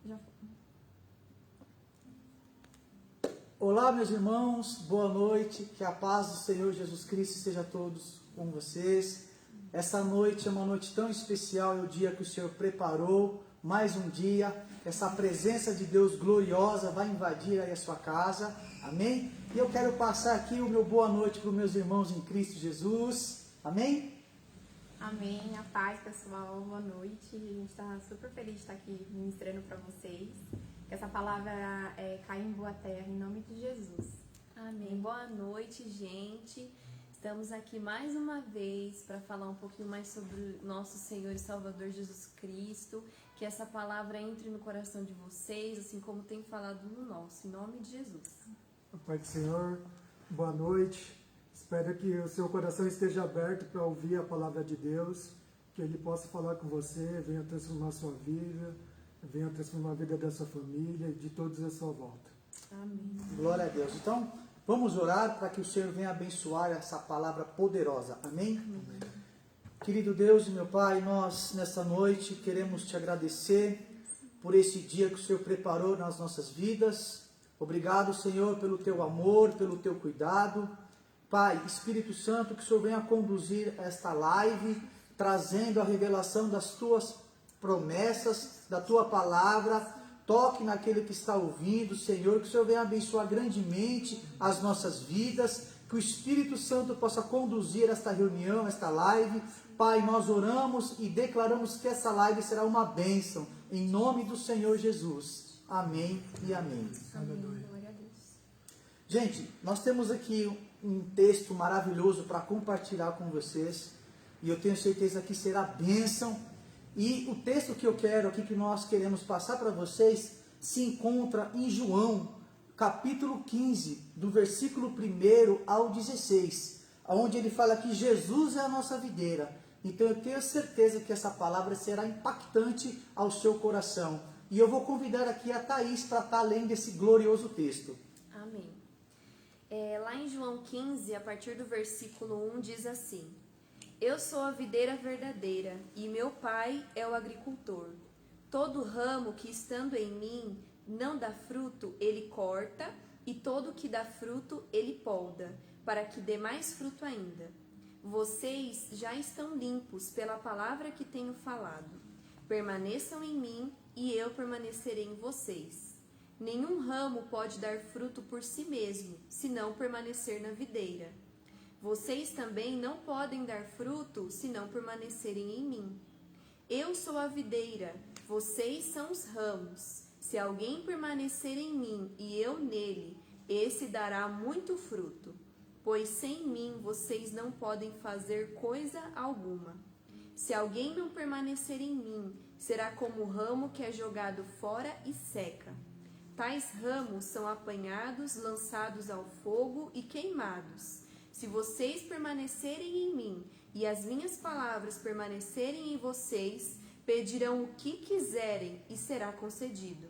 Já... Olá, meus irmãos, boa noite, que a paz do Senhor Jesus Cristo seja a todos com vocês. Essa noite é uma noite tão especial, é o dia que o Senhor preparou, mais um dia, essa presença de Deus gloriosa vai invadir aí a sua casa, amém? E eu quero passar aqui o meu boa noite para os meus irmãos em Cristo Jesus, amém? Amém, a paz pessoal, boa noite, a gente está super feliz de estar aqui ministrando para vocês. Que essa palavra cai em boa terra, em nome de Jesus. Amém. Boa noite, gente. Estamos aqui mais uma vez para falar um pouquinho mais sobre o nosso Senhor e Salvador Jesus Cristo. Que essa palavra entre no coração de vocês, assim como tem falado no nosso, em nome de Jesus. Pai do Senhor, boa noite. Espero que o seu coração esteja aberto para ouvir a palavra de Deus, que Ele possa falar com você, venha transformar a sua vida, venha transformar a vida da sua família e de todos à sua volta. Amém. Glória a Deus. Então, vamos orar para que o Senhor venha abençoar essa palavra poderosa. Amém? Amém. Querido Deus e meu Pai, nós nessa noite queremos te agradecer por esse dia que o Senhor preparou nas nossas vidas. Obrigado, Senhor, pelo teu amor, pelo teu cuidado. Pai, Espírito Santo, que o Senhor venha conduzir esta live, trazendo a revelação das tuas promessas, da tua palavra. Toque naquele que está ouvindo, Senhor, que o Senhor venha abençoar grandemente as nossas vidas, que o Espírito Santo possa conduzir esta reunião, esta live. Pai, nós oramos e declaramos que essa live será uma bênção, em nome do Senhor Jesus. Amém e amém. Amém, glória a Deus. Gente, nós temos aqui um texto maravilhoso para compartilhar com vocês, e eu tenho certeza que será bênção. E o texto que eu quero aqui, que nós queremos passar para vocês, se encontra em João, capítulo 15, do versículo 1 ao 16, onde ele fala que Jesus é a nossa videira. Então eu tenho certeza que essa palavra será impactante ao seu coração. E eu vou convidar aqui a Thaís para estar lendo esse glorioso texto. Amém. Lá em João 15, a partir do versículo 1, diz assim: Eu sou a videira verdadeira, e meu pai é o agricultor. Todo ramo que estando em mim não dá fruto, ele corta, e todo que dá fruto, ele podra, para que dê mais fruto ainda. Vocês já estão limpos pela palavra que tenho falado. Permaneçam em mim, e eu permanecerei em vocês. Nenhum ramo pode dar fruto por si mesmo, se não permanecer na videira. Vocês também não podem dar fruto se não permanecerem em mim. Eu sou a videira, vocês são os ramos. Se alguém permanecer em mim e eu nele, esse dará muito fruto, pois sem mim vocês não podem fazer coisa alguma. Se alguém não permanecer em mim, será como o ramo que é jogado fora e seca. Tais ramos são apanhados, lançados ao fogo e queimados. Se vocês permanecerem em mim e as minhas palavras permanecerem em vocês, pedirão o que quiserem e será concedido.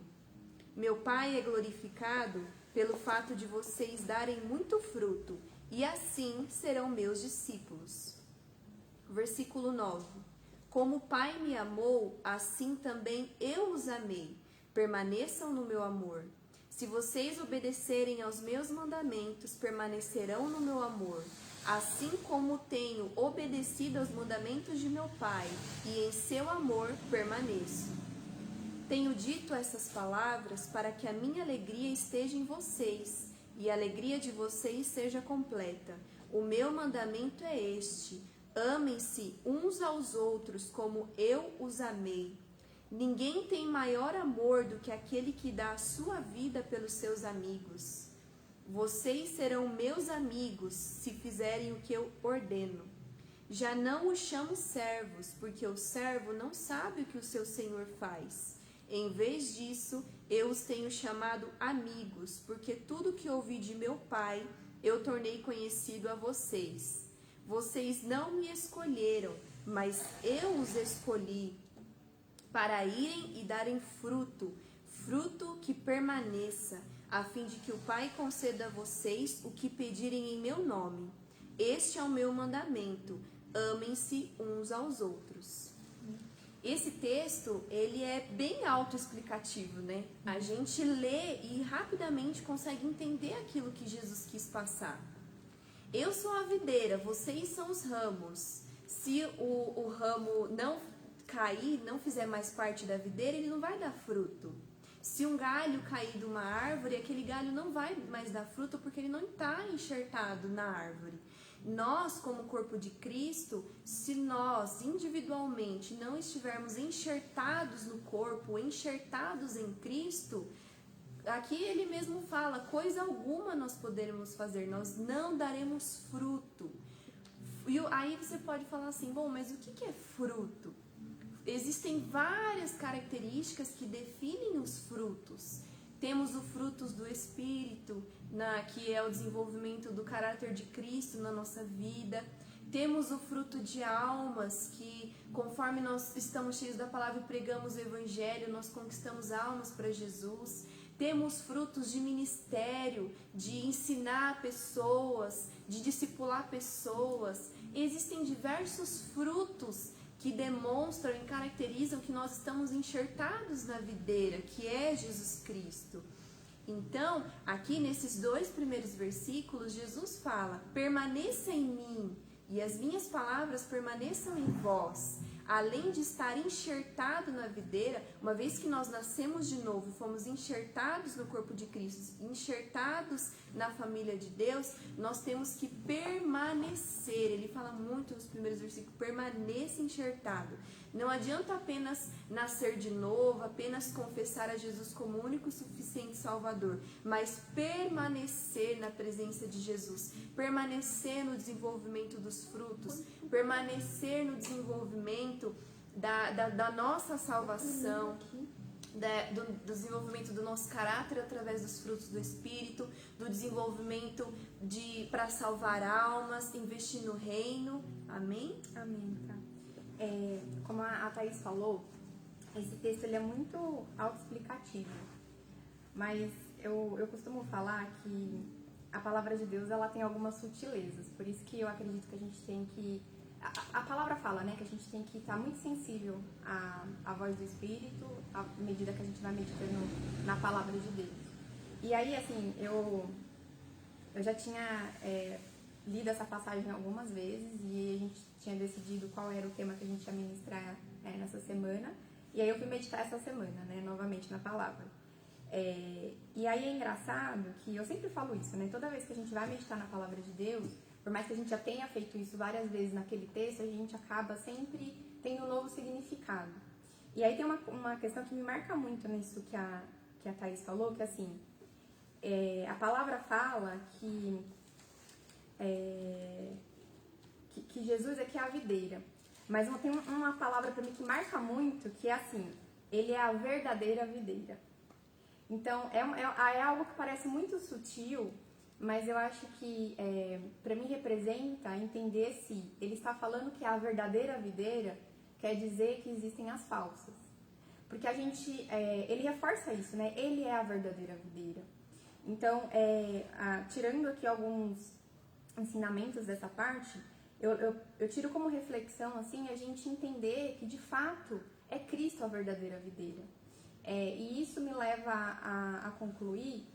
Meu Pai é glorificado pelo fato de vocês darem muito fruto, e assim serão meus discípulos. Versículo 9. Como o Pai me amou, assim também eu os amei. Permaneçam no meu amor. Se vocês obedecerem aos meus mandamentos, permanecerão no meu amor, assim como tenho obedecido aos mandamentos de meu Pai, e em seu amor permaneço. Tenho dito essas palavras para que a minha alegria esteja em vocês, e a alegria de vocês seja completa. O meu mandamento é este: amem-se uns aos outros como eu os amei. Ninguém tem maior amor do que aquele que dá a sua vida pelos seus amigos. Vocês serão meus amigos se fizerem o que eu ordeno. Já não os chamo servos, porque o servo não sabe o que o seu senhor faz. Em vez disso, eu os tenho chamado amigos, porque tudo que ouvi de meu Pai eu tornei conhecido a vocês. Vocês não me escolheram, mas eu os escolhi para irem e darem fruto, fruto que permaneça, a fim de que o Pai conceda a vocês o que pedirem em meu nome. Este é o meu mandamento: amem-se uns aos outros. Esse texto, ele é bem autoexplicativo, né? A gente lê e rapidamente consegue entender aquilo que Jesus quis passar. Eu sou a videira, vocês são os ramos. Se o ramo não cair, não fizer mais parte da videira, ele não vai dar fruto. Se um galho cair de uma árvore, aquele galho não vai mais dar fruto porque ele não está enxertado na árvore. Nós, como corpo de Cristo, se nós individualmente não estivermos enxertados no corpo, enxertados em Cristo, aqui ele mesmo fala, coisa alguma nós poderemos fazer, nós não daremos fruto. E aí você pode falar assim, bom, mas o que é fruto? Existem várias características que definem os frutos. Temos os frutos do Espírito, que é o desenvolvimento do caráter de Cristo na nossa vida. Temos o fruto de almas, que conforme nós estamos cheios da palavra e pregamos o Evangelho, nós conquistamos almas para Jesus. Temos frutos de ministério, de ensinar pessoas, de discipular pessoas. Existem diversos frutos que demonstram e caracterizam que nós estamos enxertados na videira, que é Jesus Cristo. Então, aqui nesses 2 primeiros versículos, Jesus fala, permaneça em mim e as minhas palavras permaneçam em vós. Além de estar enxertado na videira, uma vez que nós nascemos de novo, fomos enxertados no corpo de Cristo, enxertados na família de Deus, nós temos que permanecer. Ele fala muito nos primeiros versículos, permaneça enxertado. Não adianta apenas nascer de novo, apenas confessar a Jesus como único e suficiente Salvador, mas permanecer na presença de Jesus, permanecer no desenvolvimento dos frutos, permanecer no desenvolvimento da nossa salvação, do desenvolvimento do nosso caráter através dos frutos do Espírito, do desenvolvimento para salvar almas, investir no reino. Amém? Amém, tá? Como a Thaís falou, esse texto ele é muito autoexplicativo, mas eu costumo falar que a palavra de Deus ela tem algumas sutilezas, por isso que eu acredito que a gente tem que... A palavra fala, né, que a gente tem que estar muito sensível à voz do Espírito, à medida que a gente vai meditando na palavra de Deus. E aí, assim, eu já tinha lido essa passagem algumas vezes e a gente tinha decidido qual era o tema que a gente ia ministrar nessa semana. E aí eu fui meditar essa semana, né, novamente na palavra. E aí é engraçado que eu sempre falo isso, né, toda vez que a gente vai meditar na palavra de Deus, por mais que a gente já tenha feito isso várias vezes naquele texto, a gente acaba sempre tendo um novo significado. E aí tem uma questão que me marca muito nisso que a Thaís falou, que assim, a palavra fala que Jesus é que é a videira. Mas tem uma palavra para mim que marca muito, que é assim, ele é a verdadeira videira. Então, é algo que parece muito sutil, mas eu acho que para mim representa entender se ele está falando que é a verdadeira videira, quer dizer que existem as falsas. Porque a gente, ele reforça isso, né? Ele é a verdadeira videira. Então, tirando aqui alguns ensinamentos dessa parte, eu tiro como reflexão, assim, a gente entender que, de fato, é Cristo a verdadeira videira. E isso me leva a concluir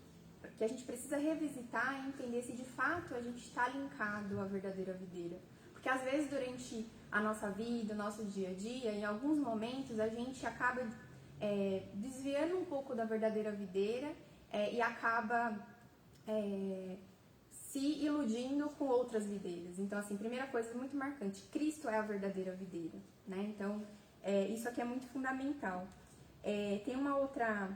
que a gente precisa revisitar e entender se, de fato, a gente está linkado à verdadeira videira. Porque, às vezes, durante a nossa vida, o nosso dia a dia, em alguns momentos, a gente acaba desviando um pouco da verdadeira videira e acaba se iludindo com outras videiras. Então, assim, primeira coisa muito marcante, Cristo é a verdadeira videira, né? Então, isso aqui é muito fundamental. Tem uma outra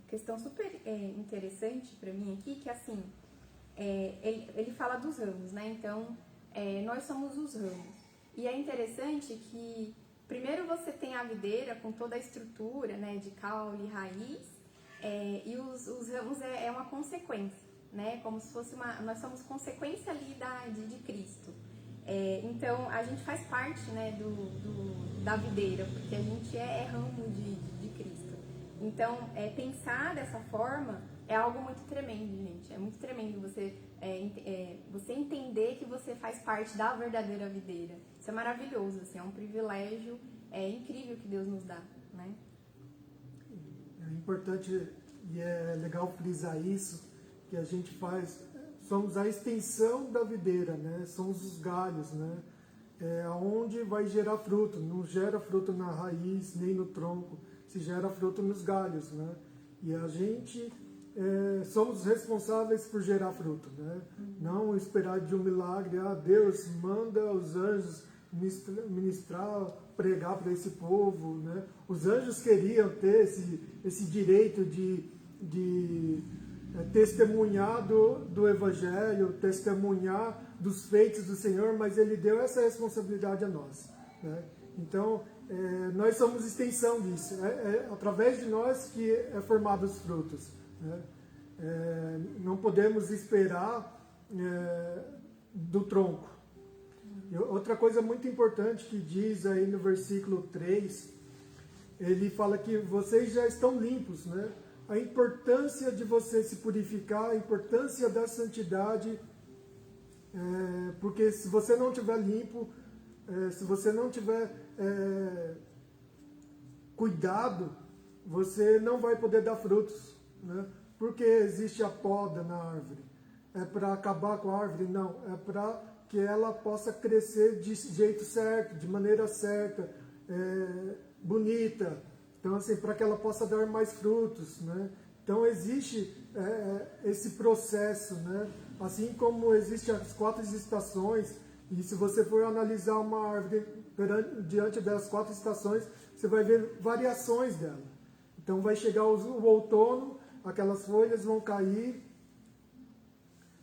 questão super interessante para mim aqui, que assim, ele fala dos ramos, né? Então, nós somos os ramos. E é interessante que primeiro você tem a videira com toda a estrutura, né, de caule e raiz, e os ramos é uma consequência, né? Como se fosse nós somos consequência ali de Cristo. Então, a gente faz parte, né, da videira, porque a gente é ramo de Cristo. Então, pensar dessa forma é algo muito tremendo, gente. É muito tremendo você entender que você faz parte da verdadeira videira. Isso é maravilhoso, assim, é um privilégio é incrível que Deus nos dá, né? É importante e é legal frisar isso, que a gente faz, somos a extensão da videira, né? Somos os galhos, né? Onde vai gerar fruto, não gera fruto na raiz nem no tronco, se gera fruto nos galhos, né? E a gente somos responsáveis por gerar fruto, né? Não esperar de um milagre, Deus manda os anjos ministrar, pregar para esse povo, né? Os anjos queriam ter esse direito de testemunhar do Evangelho, testemunhar dos feitos do Senhor, mas Ele deu essa responsabilidade a nós, né? Então, nós somos extensão disso, através de nós que é formado os frutos, né? Não podemos esperar do tronco. E outra coisa muito importante que diz aí no versículo 3, ele fala que vocês já estão limpos, né? A importância de você se purificar, a importância da santidade, porque se você não estiver limpo, se você não tiver cuidado, você não vai poder dar frutos, né? Porque existe a poda na árvore. É para acabar com a árvore? Não, é para que ela possa crescer de jeito certo, de maneira certa, bonita. Então, assim, para que ela possa dar mais frutos, né? Então, existe esse processo, né? Assim como existem as 4 estações, e se você for analisar uma árvore diante das 4 estações, você vai ver variações dela. Então, vai chegar o outono, aquelas folhas vão cair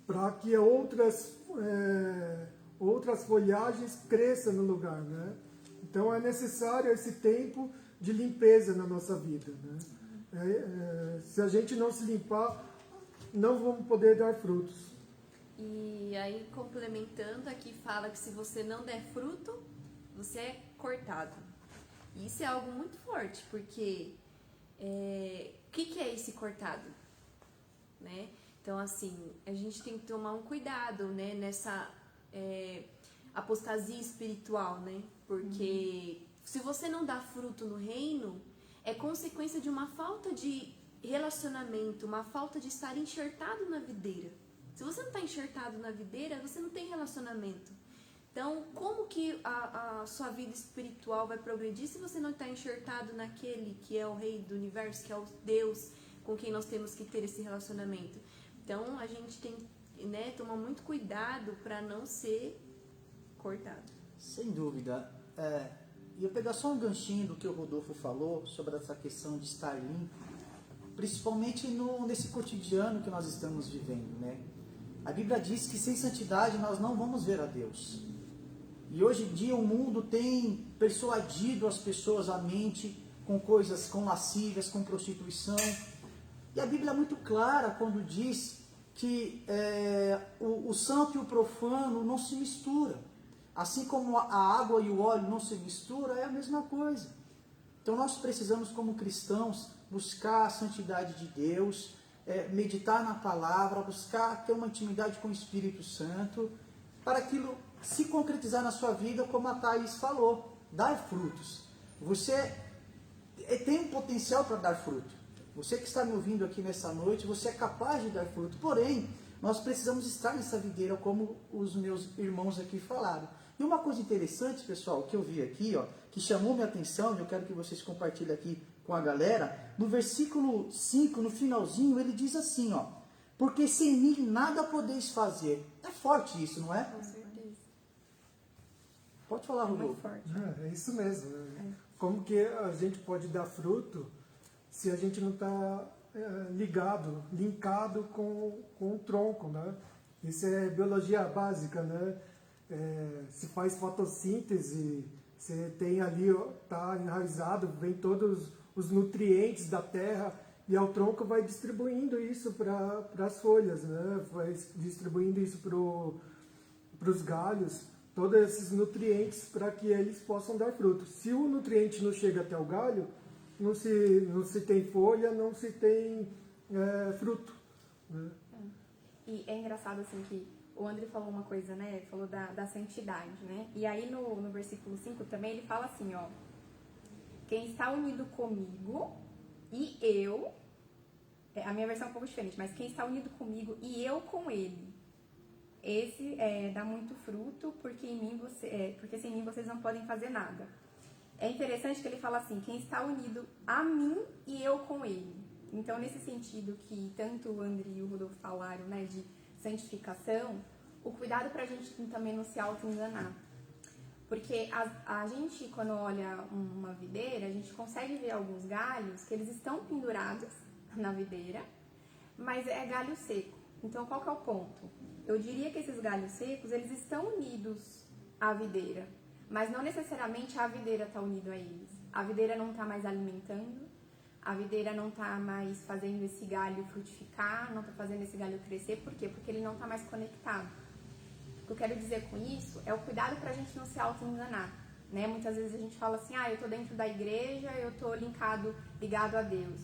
para que outras folhagens cresçam no lugar, né? Então, é necessário esse tempo de limpeza na nossa vida, né? Se a gente não se limpar, não vamos poder dar frutos. E aí, complementando, aqui fala que se você não der fruto, você é cortado. E isso é algo muito forte, porque o que é esse cortado? Né? Então, assim, a gente tem que tomar um cuidado, né, nessa apostasia espiritual, né? Porque se você não dá fruto no reino, é consequência de uma falta de relacionamento, uma falta de estar enxertado na videira. Se você não está enxertado na videira, você não tem relacionamento. Então, como que a sua vida espiritual vai progredir se você não está enxertado naquele que é o Rei do Universo, que é o Deus com quem nós temos que ter esse relacionamento? Então, a gente tem que, né, tomar muito cuidado para não ser cortado. Sem dúvida. E eu pegar só um ganchinho do que o Rodolfo falou sobre essa questão de estar limpo, principalmente nesse cotidiano que nós estamos vivendo, né? A Bíblia diz que sem santidade nós não vamos ver a Deus. E hoje em dia o mundo tem persuadido as pessoas a mente com coisas, com lascívias, com prostituição. E a Bíblia é muito clara quando diz que o santo e o profano não se misturam. Assim como a água e o óleo não se misturam, é a mesma coisa. Então nós precisamos, como cristãos, buscar a santidade de Deus, meditar na palavra, buscar ter uma intimidade com o Espírito Santo, para aquilo se concretizar na sua vida, como a Thaís falou, dar frutos. Você tem um potencial para dar fruto. Você que está me ouvindo aqui nessa noite, você é capaz de dar fruto. Porém, nós precisamos estar nessa videira, como os meus irmãos aqui falaram. E uma coisa interessante, pessoal, que eu vi aqui, que chamou minha atenção, e eu quero que vocês compartilhem aqui com a galera, no versículo 5, no finalzinho, ele diz assim, porque sem mim nada podeis fazer. É forte isso, não é? Com certeza. Pode falar, Rodolfo. Forte. É isso mesmo. Né? Como que a gente pode dar fruto se a gente não está linkado com o tronco, né? Isso é biologia básica, né? Se faz fotossíntese, você tem ali, está enraizado, vem todos os nutrientes da terra e o tronco vai distribuindo isso para as folhas, né? Vai distribuindo isso para os galhos, todos esses nutrientes para que eles possam dar fruto. Se o nutriente não chega até o galho, não se tem folha, não se tem fruto. Né? E é engraçado assim que o André falou uma coisa, né? Ele falou da santidade, né? E aí no versículo 5 também ele fala assim, quem está unido comigo e eu, a minha versão é um pouco diferente, mas quem está unido comigo e eu com ele, esse dá muito fruto, porque porque sem mim vocês não podem fazer nada. É interessante que ele fala assim, quem está unido a mim e eu com ele. Então, nesse sentido que tanto o André e o Rodolfo falaram, né, de santificação, o cuidado pra gente também não se auto-enganar. Porque a gente, quando olha uma videira, a gente consegue ver alguns galhos que eles estão pendurados na videira, mas é galho seco. Então, qual que é o ponto? Eu diria que esses galhos secos, eles estão unidos à videira, mas não necessariamente a videira está unida a eles. A videira não está mais alimentando, a videira não está mais fazendo esse galho frutificar, não está fazendo esse galho crescer. Por quê? Porque ele não está mais conectado. O que eu quero dizer com isso é o cuidado para a gente não se auto-enganar. Né? Muitas vezes a gente fala assim, eu estou dentro da igreja, eu estou ligado a Deus.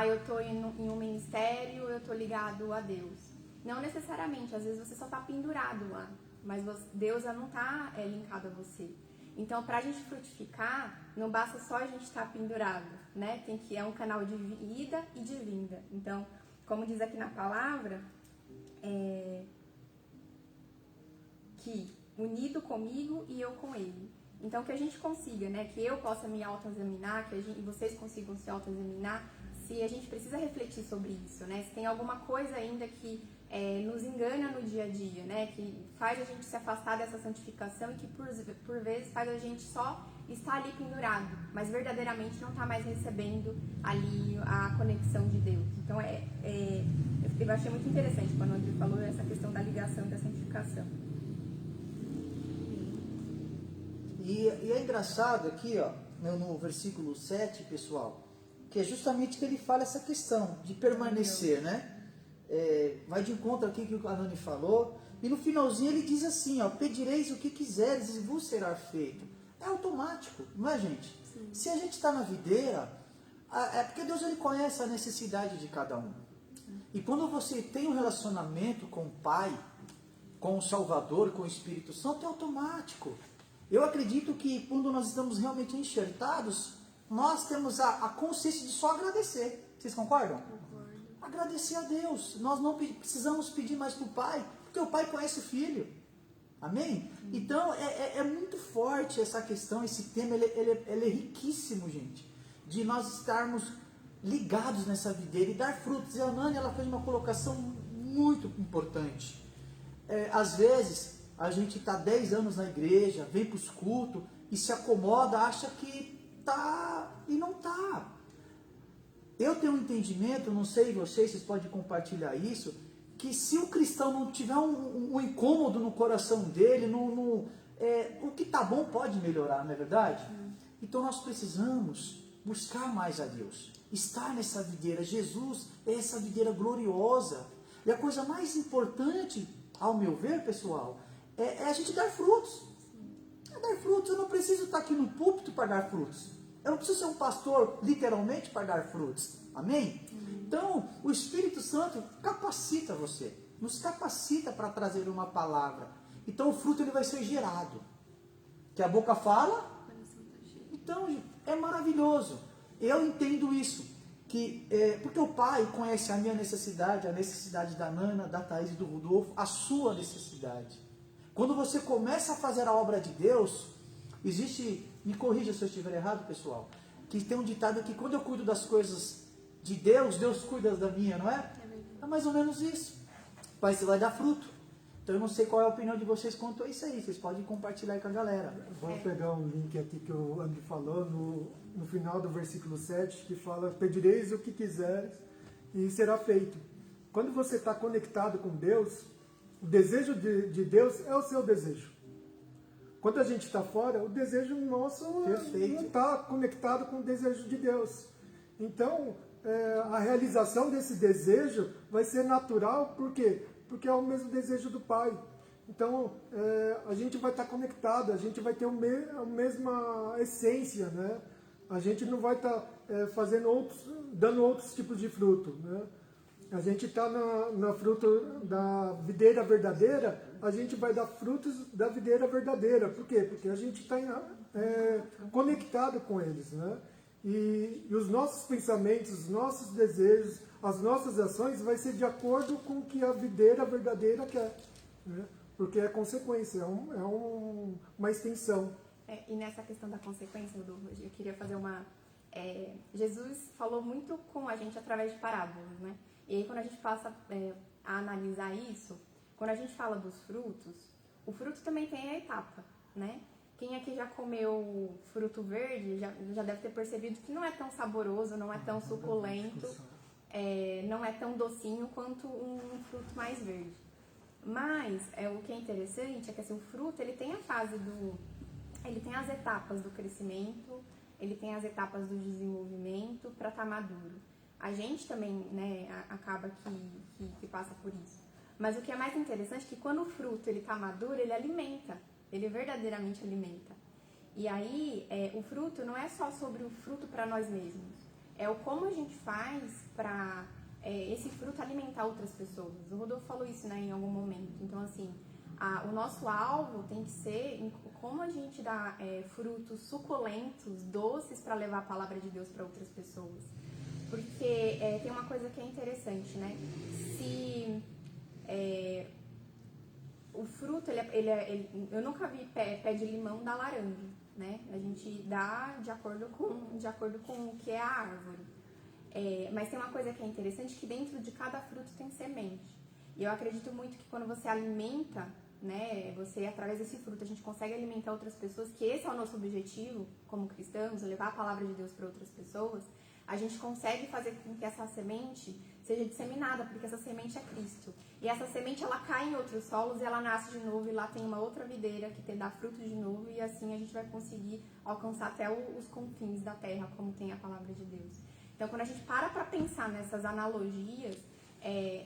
Eu estou em um ministério, eu estou ligado a Deus. Não necessariamente, às vezes você só está pendurado lá, mas Deus já não está linkado a você. Então, para a gente frutificar, não basta só a gente estar pendurado, né? É um canal de ida e de vinda. Então, como diz aqui na palavra, que unido comigo e eu com ele. Então, que a gente consiga, né? Que eu possa me autoexaminar, e vocês consigam se autoexaminar, se a gente precisa refletir sobre isso, né? Se tem alguma coisa ainda que nos engana no dia a dia, né? Que faz a gente se afastar dessa santificação e que por vezes faz a gente só estar ali pendurado, mas verdadeiramente não está mais recebendo ali a conexão de Deus. Então eu achei muito interessante quando o André falou essa questão da ligação e da santificação. E é engraçado aqui, ó, no versículo 7, pessoal, que é justamente que ele fala essa questão de permanecer, né? Vai de encontro aqui que o Anani falou, e no finalzinho ele diz assim, ó, pedireis o que quiseres e vos será feito. É automático, não é, gente? Sim. Se a gente está na videira, é porque Deus ele conhece a necessidade de cada um. E quando você tem um relacionamento com o Pai, com o Salvador, com o Espírito Santo, é automático. Eu acredito que quando nós estamos realmente enxertados, nós temos a consciência de só agradecer. Vocês concordam? Concordo. Agradecer a Deus. Nós não precisamos pedir mais para o Pai, porque o Pai conhece o Filho. Amém? Então, é muito forte essa questão, esse tema, ele é riquíssimo, gente, de nós estarmos ligados nessa videira e dar frutos. E a Nani, ela fez uma colocação muito importante. Às vezes, a gente está 10 anos na igreja, vem para os cultos e se acomoda, acha que tá e não tá. Eu tenho um entendimento, não sei vocês podem compartilhar isso, que se o cristão não tiver um incômodo no coração dele, o que tá bom pode melhorar, não é verdade? Então nós precisamos buscar mais a Deus, estar nessa videira. Jesus é essa videira gloriosa. E a coisa mais importante, ao meu ver, pessoal, é a gente dar frutos. É dar frutos. Eu não preciso estar aqui no púlpito para dar frutos. Eu não preciso ser um pastor, literalmente, para dar frutos. Amém? Então, o Espírito Santo capacita você. Nos capacita para trazer uma palavra. Então, o fruto ele vai ser gerado. Que a boca fala. Então, é maravilhoso. Eu entendo isso. Porque o Pai conhece a minha necessidade, a necessidade da Nana, da Thaís e do Rodolfo, a sua necessidade. Quando você começa a fazer a obra de Deus, existe, me corrija se eu estiver errado, pessoal, que tem um ditado que quando eu cuido das coisas de Deus, Deus cuida da minha, não é? É mais ou menos isso. Mas você vai dar fruto. Então eu não sei qual é a opinião de vocês quanto a isso aí. Vocês podem compartilhar aí com a galera. Vamos pegar um link aqui que o André falou no final do versículo 7, que fala, pedireis o que quiseres e será feito. Quando você está conectado com Deus, o desejo de Deus é o seu desejo. Quando a gente está fora, o desejo nosso não está conectado com o desejo de Deus. Então, a realização desse desejo vai ser natural, por quê? Porque é o mesmo desejo do Pai. Então, a gente vai estar conectado, a gente vai ter a mesma essência, né? A gente não vai estar dando outros tipos de fruto, né? A gente está na fruto da videira verdadeira, a gente vai dar frutos da videira verdadeira. Por quê? Porque a gente está conectado com eles, né? E os nossos pensamentos, os nossos desejos, as nossas ações vai ser de acordo com o que a videira verdadeira quer, né? Porque é consequência, uma extensão. E nessa questão da consequência, Rodolfo, eu queria fazer uma... Jesus falou muito com a gente através de parábolas, né? E aí quando a gente passa a analisar isso, quando a gente fala dos frutos, o fruto também tem a etapa, né? Quem aqui já comeu fruto verde já deve ter percebido que não é tão saboroso, não é tão suculento, não é tão docinho quanto um fruto mais verde. Mas o que é interessante é que assim, o fruto ele tem a fase ele tem as etapas do crescimento, ele tem as etapas do desenvolvimento para estar maduro. A gente também, né, acaba que passa por isso. Mas o que é mais interessante é que quando o fruto ele está maduro, ele alimenta, ele verdadeiramente alimenta. E aí, o fruto não é só sobre o fruto para nós mesmos, é o como a gente faz para esse fruto alimentar outras pessoas. O Rodolfo falou isso, né, em algum momento. Então, assim, o nosso alvo tem que ser em como a gente dá frutos suculentos, doces, para levar a palavra de Deus para outras pessoas. Porque tem uma coisa que é interessante, né? Se o fruto, eu nunca vi pé de limão da laranja, né? A gente dá de acordo com o que é a árvore. Mas tem uma coisa que é interessante, que dentro de cada fruto tem semente. E eu acredito muito que quando você alimenta, né, você, através desse fruto, a gente consegue alimentar outras pessoas, que esse é o nosso objetivo como cristãos, levar a palavra de Deus para outras pessoas, a gente consegue fazer com que essa semente seja disseminada, porque essa semente é Cristo. E essa semente, ela cai em outros solos e ela nasce de novo, e lá tem uma outra videira que dá fruto de novo, e assim a gente vai conseguir alcançar até os confins da terra, como tem a palavra de Deus. Então, quando a gente para pensar nessas analogias,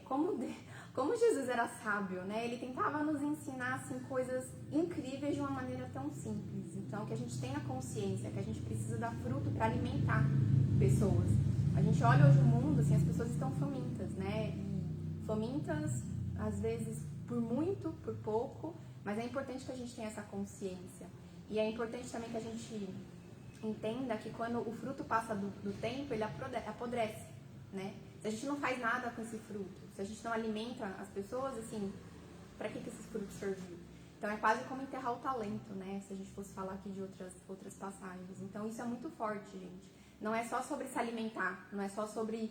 como Jesus era sábio, né? Ele tentava nos ensinar assim, coisas incríveis de uma maneira tão simples. Então, que a gente tenha consciência que a gente precisa dar fruto para alimentar pessoas. A gente olha hoje o mundo, assim, as pessoas estão famintas, né? E famintas, às vezes, por muito, por pouco, mas é importante que a gente tenha essa consciência. E é importante também que a gente entenda que quando o fruto passa do tempo, ele apodrece, né? Se a gente não faz nada com esse fruto, se a gente não alimenta as pessoas, assim, para que esses frutos serviram? Então é quase como enterrar o talento, né? Se a gente fosse falar aqui de outras passagens. Então isso é muito forte, gente. Não é só sobre se alimentar, não é só sobre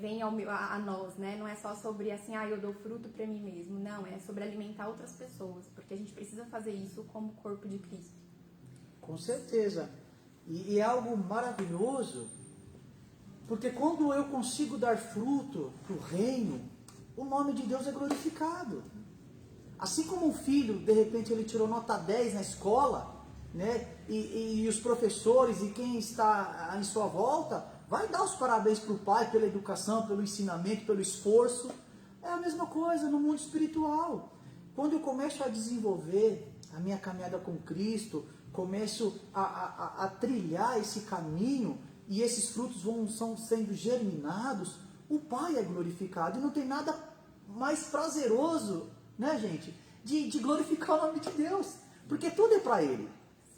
venha a nós, né? Não é só sobre assim, eu dou fruto para mim mesmo. Não, é sobre alimentar outras pessoas, porque a gente precisa fazer isso como corpo de Cristo. Com certeza. E é algo maravilhoso, porque quando eu consigo dar fruto para o reino, o nome de Deus é glorificado. Assim como um filho, de repente, ele tirou nota 10 na escola, né? E os professores e quem está em sua volta vai dar os parabéns para o pai pela educação, pelo ensinamento, pelo esforço. É a mesma coisa no mundo espiritual. Quando eu começo a desenvolver a minha caminhada com Cristo, começo a trilhar esse caminho e esses frutos são sendo germinados, o Pai é glorificado. E não tem nada mais prazeroso, né, gente, de glorificar o nome de Deus, porque tudo é para Ele.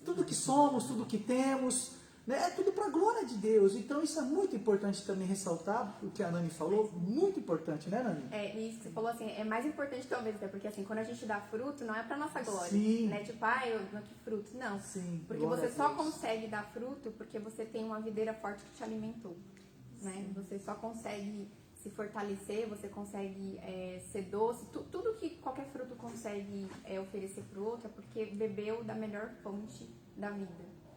Tudo que somos, tudo que temos, né, é tudo para a glória de Deus. Então isso é muito importante também ressaltar, o que a Nani falou, muito importante, né, Nani? E isso que você falou, assim, é mais importante talvez, até porque assim, quando a gente dá fruto, não é para nossa glória, Sim. né? Tipo, eu não que fruto, não. Sim, porque glória você a só Deus. consegue dar fruto porque você tem uma videira forte que te alimentou, né? Você só consegue se fortalecer, você consegue ser doce, tudo que qualquer fruto consegue oferecer para o outro é porque bebeu da melhor fonte da vida,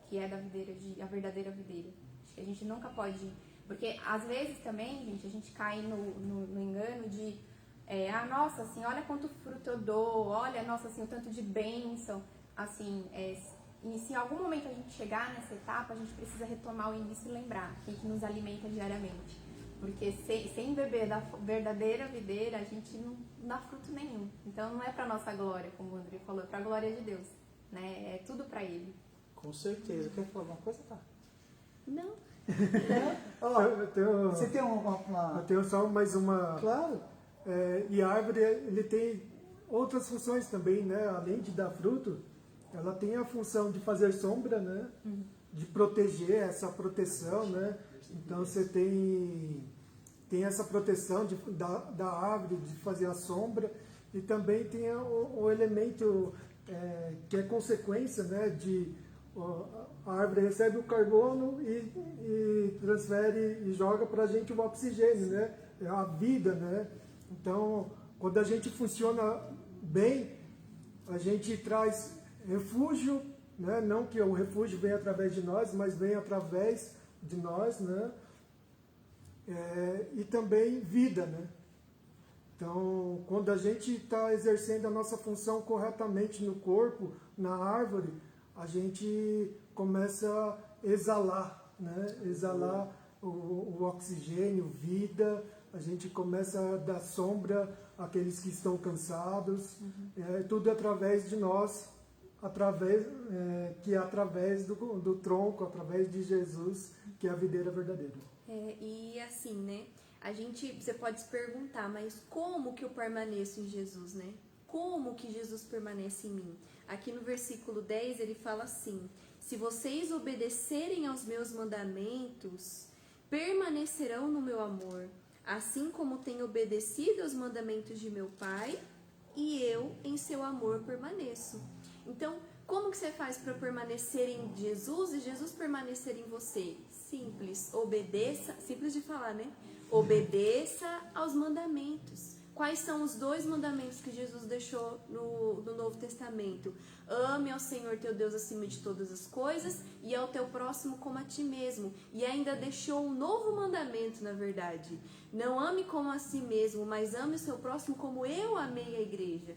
que é a verdadeira videira. Acho que a gente nunca pode... Porque às vezes também, gente, a gente cai no engano de nossa, assim, olha quanto fruto eu dou, olha, nossa, assim, o tanto de bênção, assim, e se em algum momento a gente chegar nessa etapa, a gente precisa retomar o início e lembrar quem que nos alimenta diariamente. Porque sem beber da verdadeira videira, a gente não dá fruto nenhum. Então não é para nossa glória, como o André falou, é para a glória de Deus, né? É tudo para Ele. Com certeza. Quer falar alguma coisa, tá? Não. Você tem uma... Eu tenho só mais uma... Claro. E a árvore, ele tem outras funções também, né? Além de dar fruto, ela tem a função de fazer sombra, né? de proteger, essa proteção, né? Então você tem essa proteção da árvore, de fazer a sombra, e também tem o elemento que é consequência, né, a árvore recebe o carbono e transfere e joga para a gente o oxigênio, né? É a vida, né? Então, quando a gente funciona bem, a gente traz refúgio, né? Não que o refúgio venha através de nós, mas vem através de nós, né? E também vida, né? Então, quando a gente está exercendo a nossa função corretamente no corpo, na árvore, a gente começa a exalar, né? Exalar o oxigênio, vida, a gente começa a dar sombra àqueles que estão cansados, tudo através de nós, que é através do tronco, através de Jesus, que é a videira verdadeira. E assim, né? Você pode se perguntar, mas como que eu permaneço em Jesus, né? Como que Jesus permanece em mim? Aqui no versículo 10 ele fala assim: se vocês obedecerem aos meus mandamentos, permanecerão no meu amor, assim como tenho obedecido aos mandamentos de meu Pai, e eu em seu amor permaneço. Então, como que você faz para permanecer em Jesus e Jesus permanecer em você? Simples, obedeça, simples de falar, né? Obedeça aos mandamentos. Quais são os 2 mandamentos que Jesus deixou no Novo Testamento? Ame ao Senhor teu Deus acima de todas as coisas e ao teu próximo como a ti mesmo. E ainda deixou um novo mandamento, na verdade. Não ame como a si mesmo, mas ame o seu próximo como eu amei a igreja.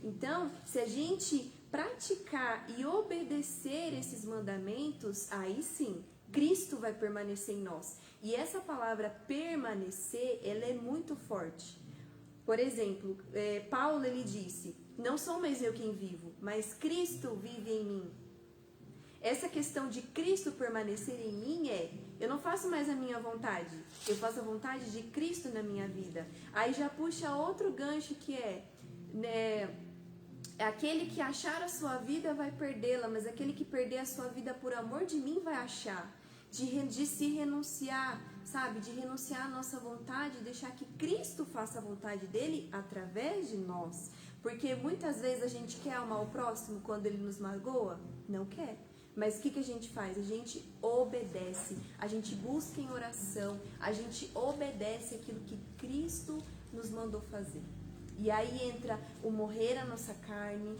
Então, se a gente praticar e obedecer esses mandamentos, aí sim, Cristo vai permanecer em nós. E essa palavra permanecer, ela é muito forte. Por exemplo, Paulo ele disse: não sou mais eu quem vivo, mas Cristo vive em mim. Essa questão de Cristo permanecer em mim eu não faço mais a minha vontade, eu faço a vontade de Cristo na minha vida. Aí já puxa outro gancho que aquele que achar a sua vida vai perdê-la, mas aquele que perder a sua vida por amor de mim vai achar. De se renunciar, sabe? De renunciar à nossa vontade, deixar que Cristo faça a vontade dele através de nós. Porque muitas vezes a gente quer amar o próximo quando ele nos magoa? Não quer. Mas o que a gente faz? A gente obedece, a gente busca em oração, a gente obedece aquilo que Cristo nos mandou fazer. E aí entra o morrer a nossa carne,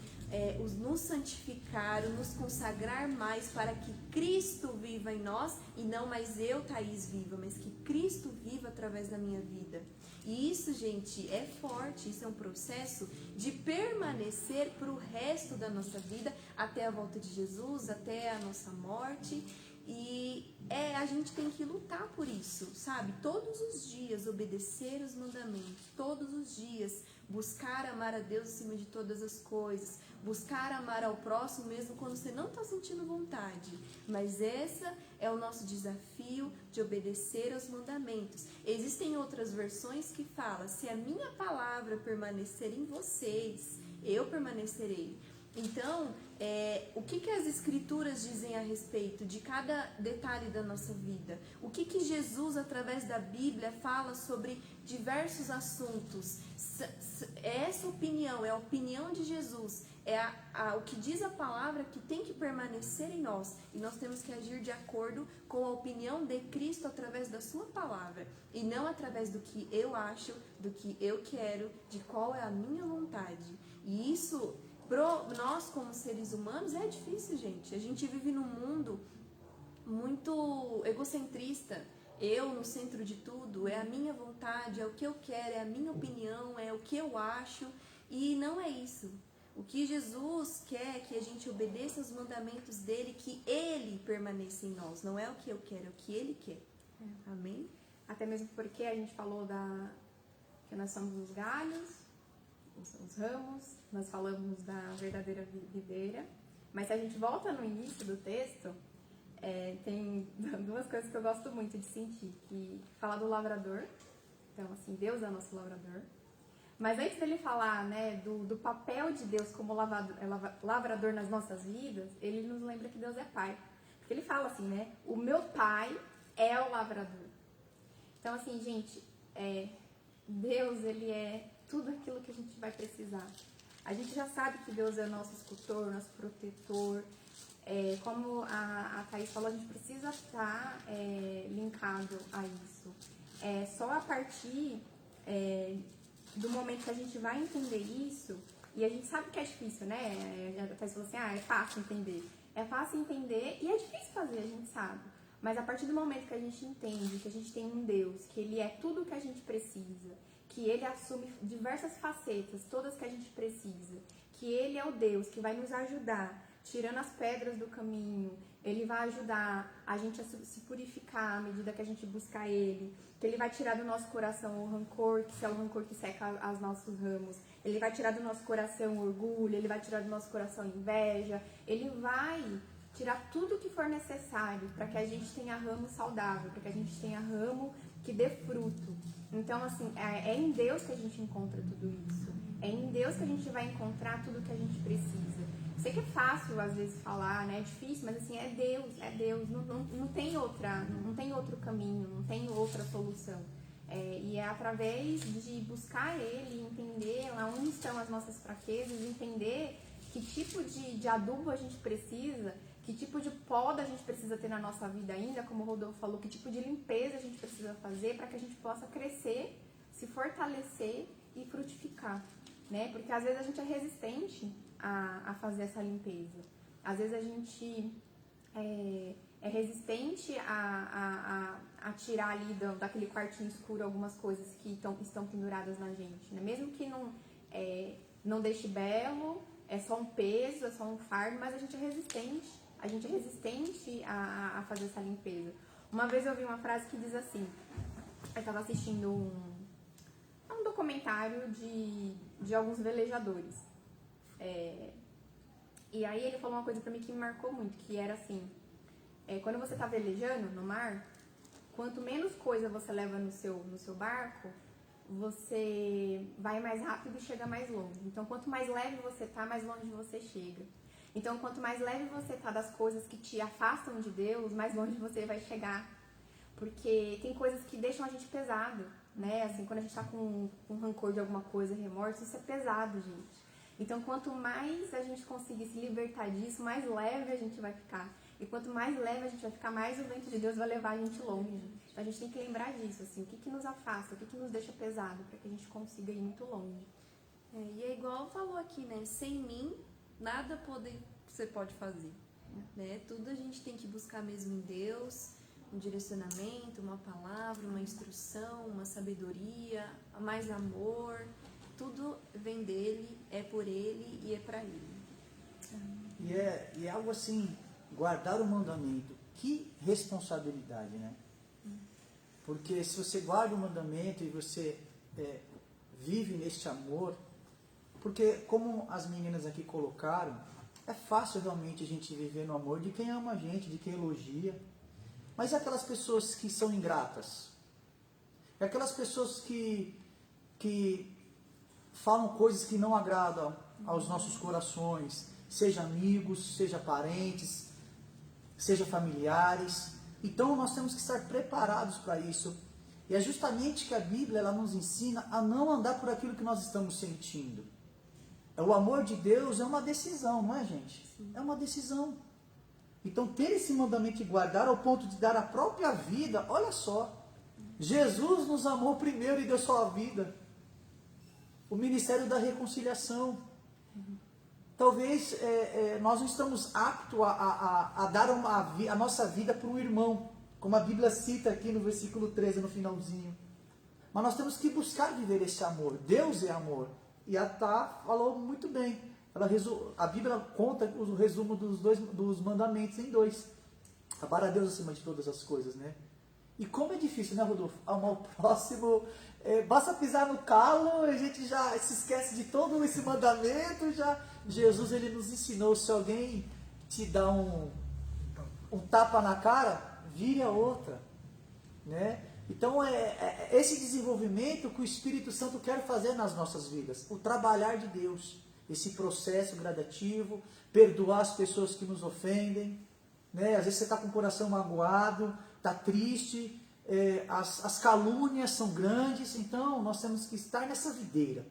nos santificar, o nos consagrar mais para que Cristo viva em nós e não mais eu, Thaís, viva, mas que Cristo viva através da minha vida. E isso, gente, é forte, isso é um processo de permanecer para o resto da nossa vida, até a volta de Jesus, até a nossa morte. E a gente tem que lutar por isso, sabe? Todos os dias obedecer os mandamentos, todos os dias buscar amar a Deus acima de todas as coisas, buscar amar ao próximo mesmo quando você não está sentindo vontade. Mas esse é o nosso desafio de obedecer aos mandamentos. Existem outras versões que falam: se a minha palavra permanecer em vocês, eu permanecerei. Então, o que as escrituras dizem a respeito de cada detalhe da nossa vida? O que Jesus, através da Bíblia, fala sobre diversos assuntos? Essa opinião, é a opinião de Jesus, o que diz a palavra que tem que permanecer em nós. E nós temos que agir de acordo com a opinião de Cristo através da sua palavra. E não através do que eu acho, do que eu quero, de qual é a minha vontade. E isso, nós como seres humanos, é difícil, gente. A gente vive num mundo muito egocentrista. Eu no centro de tudo, é a minha vontade, é o que eu quero, é a minha opinião, é o que eu acho. E não é isso. O que Jesus quer é que a gente obedeça aos mandamentos dele, que ele permaneça em nós. Não é o que eu quero, é o que ele quer. Amém? Até mesmo porque a gente falou que nós somos os galhos, os ramos, nós falamos da verdadeira videira. Mas se a gente volta no início do texto, tem 2 coisas que eu gosto muito de sentir, que fala do lavrador. Então, assim, Deus é o nosso lavrador. Mas antes dele falar, né, do papel de Deus como lavrador nas nossas vidas, ele nos lembra que Deus é Pai. Porque ele fala assim, né? O meu pai é o lavrador. Então, assim, gente, Deus, ele é tudo aquilo que a gente vai precisar. A gente já sabe que Deus é nosso escultor, nosso protetor. Como a Thaís falou, a gente precisa estar linkado a isso. Só a partir do momento que a gente vai entender isso, e a gente sabe que é difícil, né? A Thaís falou assim, é fácil entender. É fácil entender e é difícil fazer, a gente sabe. Mas a partir do momento que a gente entende que a gente tem um Deus, que Ele é tudo o que a gente precisa, que Ele assume diversas facetas, todas que a gente precisa, que Ele é o Deus que vai nos ajudar, tirando as pedras do caminho, Ele vai ajudar a gente a se purificar à medida que a gente buscar Ele, que Ele vai tirar do nosso coração o rancor, que é o rancor que seca os nossos ramos, Ele vai tirar do nosso coração o orgulho, Ele vai tirar do nosso coração a inveja, Ele vai tirar tudo o que for necessário para que a gente tenha ramo saudável, para que a gente tenha ramo que dê fruto. Então, assim, é em Deus que a gente encontra tudo isso. É em Deus que a gente vai encontrar tudo o que a gente precisa. Sei que é fácil, às vezes, falar, né? É difícil, mas, assim, é Deus. Não tem outro caminho, não tem outra solução. E é através de buscar Ele, entender lá onde estão as nossas fraquezas, entender que tipo de adubo a gente precisa, que tipo de poda a gente precisa ter na nossa vida ainda, como o Rodolfo falou, que tipo de limpeza a gente precisa fazer para que a gente possa crescer, se fortalecer e frutificar, né? Porque às vezes a gente é resistente a fazer essa limpeza. Às vezes a gente é resistente a tirar ali daquele quartinho escuro algumas coisas que estão penduradas na gente, né? Mesmo que não deixe belo, é só um peso, é só um fardo, mas a gente é resistente. A gente é resistente a fazer essa limpeza. Uma vez eu vi uma frase que diz assim, eu estava assistindo um documentário de alguns velejadores. E aí ele falou uma coisa pra mim que me marcou muito, que era assim, quando você tá velejando no mar, quanto menos coisa você leva no seu barco, você vai mais rápido e chega mais longe. Então, quanto mais leve você tá, mais longe você chega. Então, quanto mais leve você tá das coisas que te afastam de Deus, mais longe você vai chegar. Porque tem coisas que deixam a gente pesado, né? Assim, quando a gente tá com rancor de alguma coisa, remorso, isso é pesado, gente. Então, quanto mais a gente conseguir se libertar disso, mais leve a gente vai ficar. E quanto mais leve a gente vai ficar, mais o vento de Deus vai levar a gente longe. Então, a gente tem que lembrar disso, assim, o que nos afasta, o que nos deixa pesado, para que a gente consiga ir muito longe. E é igual falou aqui, né? Sem mim, nada você pode fazer. Né? Tudo a gente tem que buscar mesmo em Deus, um direcionamento, uma palavra, uma instrução, uma sabedoria, mais amor. Tudo vem dele, é por ele e é para ele. E é algo assim, guardar o mandamento, que responsabilidade, né? Porque se você guarda o mandamento e você vive neste amor, porque como as meninas aqui colocaram, é fácil realmente a gente viver no amor de quem ama a gente, de quem elogia. Mas e aquelas pessoas que são ingratas? E aquelas pessoas que falam coisas que não agradam aos nossos corações, seja amigos, seja parentes, seja familiares. Então nós temos que estar preparados para isso. E é justamente que a Bíblia ela nos ensina a não andar por aquilo que nós estamos sentindo. O amor de Deus é uma decisão, não é, gente? Sim. É uma decisão. Então ter esse mandamento e guardar ao ponto de dar a própria vida, olha só. Jesus nos amou primeiro e deu sua vida. O ministério da reconciliação. Talvez nós não estamos aptos a dar a nossa vida para um irmão, como a Bíblia cita aqui no versículo 13, no finalzinho. Mas nós temos que buscar viver esse amor. Deus é amor. E a Tá falou muito bem. A Bíblia conta o resumo dos mandamentos em 2. Amar a Deus acima de todas as coisas, né? E como é difícil, né, Rodolfo? Amar o próximo. Basta pisar no calo, a gente já se esquece de todo esse mandamento. Jesus ele nos ensinou, se alguém te dá um tapa na cara, vire a outra, né? Então é esse desenvolvimento que o Espírito Santo quer fazer nas nossas vidas, o trabalhar de Deus, esse processo gradativo, perdoar as pessoas que nos ofendem, né? Às vezes você está com o coração magoado, está triste, as calúnias são grandes, então nós temos que estar nessa videira.